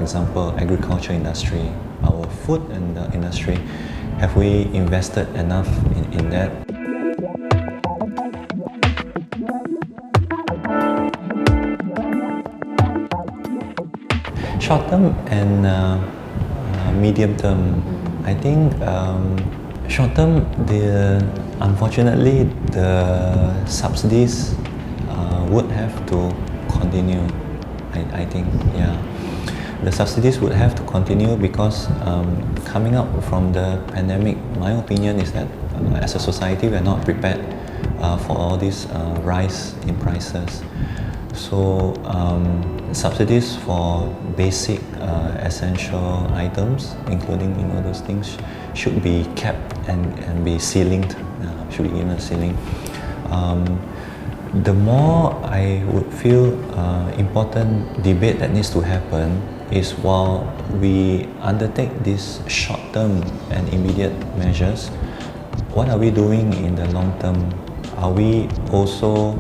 example, agriculture industry, our food and industry, have we invested enough in that? Short term and medium term, I think short term, unfortunately, the subsidies would have to continue. I think, yeah. The subsidies would have to continue because coming out from the pandemic, my opinion is that as a society, we are not prepared for all this rise in prices. So subsidies for basic essential items, including those things, should be kept and be ceilinged, should be given a ceiling. The more I would feel important debate that needs to happen is while we undertake these short-term and immediate measures, what are we doing in the long term? Are we also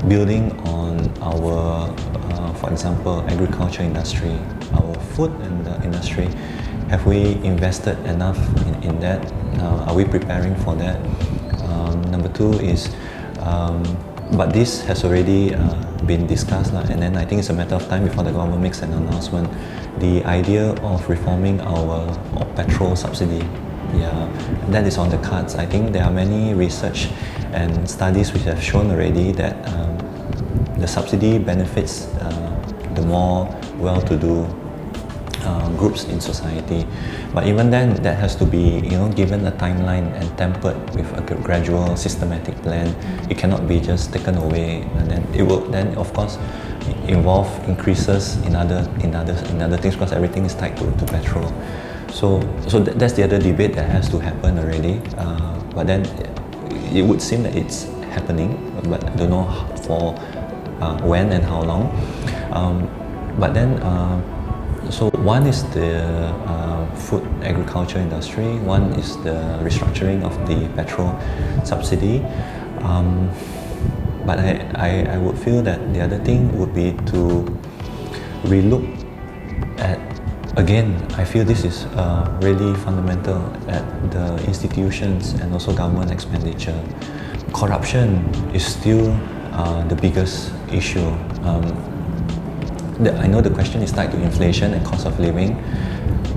building on our, for example, agriculture industry, our food and industry? Have we invested enough in that? Are we preparing for that? Number two is, but this has already been discussed, and then I think it's a matter of time before the government makes an announcement. The idea of reforming our petrol subsidy, yeah, that is on the cards. I think there are many research and studies which have shown already that the subsidy benefits the more well-to-do groups in society. But even then, that has to be given a timeline and tempered with a gradual, systematic plan. It cannot be just taken away, and then it will then, of course, involve increases in other things because everything is tied to petrol. So that's the other debate that has to happen already. But then it would seem that it's happening, but I don't know for when and how long. But then, so one is the food agriculture industry, one is the restructuring of the petrol subsidy. But I would feel that the other thing would be to relook at, again, I feel this is really fundamental at the institutions and also government expenditure. Corruption is still the biggest issue. I know the question is tied to inflation and cost of living,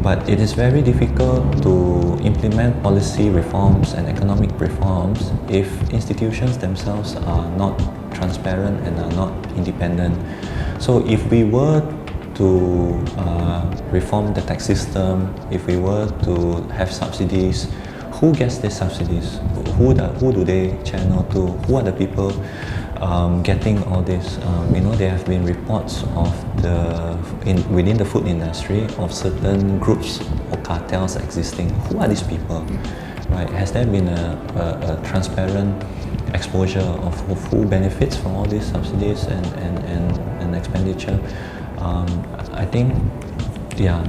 but it is very difficult to implement policy reforms and economic reforms if institutions themselves are not transparent and are not independent. So if we were to reform the tax system, if we were to have subsidies, who gets these subsidies? Who do they channel to? Who are the people getting all this? There have been reports of within the food industry of certain groups or cartels existing. Who are these people? Right? Has there been a transparent exposure of who benefits from all these subsidies and expenditure? I think, yeah,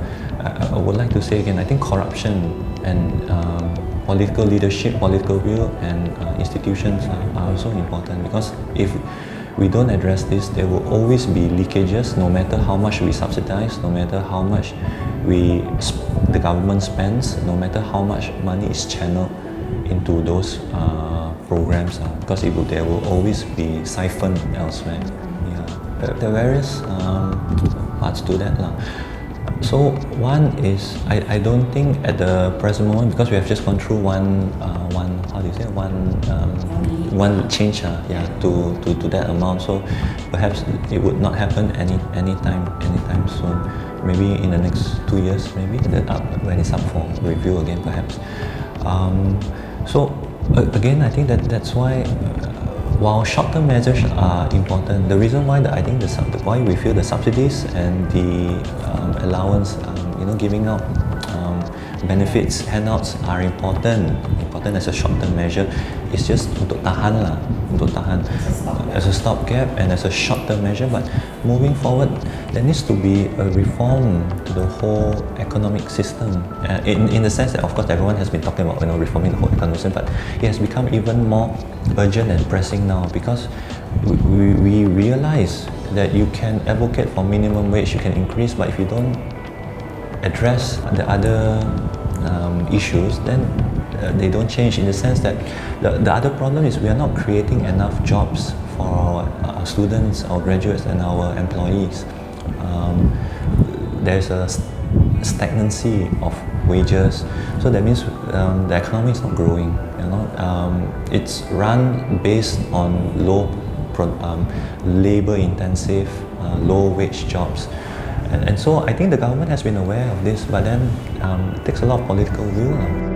I would like to say again, I think corruption and political leadership, political will, and institutions are also important, because if we don't address this, there will always be leakages, no matter how much we subsidize, no matter how much the government spends, no matter how much money is channeled into those programs, because there will always be siphoned elsewhere. Yeah. There are various parts to that. So one is, I don't think at the present moment, because we have just gone through one change to that amount, so perhaps it would not happen anytime soon. Maybe in the next 2 years, maybe when it's up for review again, perhaps. So again, I think that's why, while short-term measures are important, the reason why I think why we feel the subsidies and the allowance, giving out benefits, handouts are important as a short-term measure. It's just untuk tahan as a stopgap and as a short-term measure. But moving forward, there needs to be a reform to the whole economic system. In the sense that, of course, everyone has been talking about reforming the whole economic system, but it has become even more urgent and pressing now, because we realize that you can advocate for minimum wage, you can increase, but if you don't address the other issues, then they don't change, in the sense that the other problem is we are not creating enough jobs for our students, our graduates and our employees. There's a stagnancy of wages, so that means the economy is not growing. It's run based on labor intensive, low wage jobs. And so I think the government has been aware of this, but then it takes a lot of political will.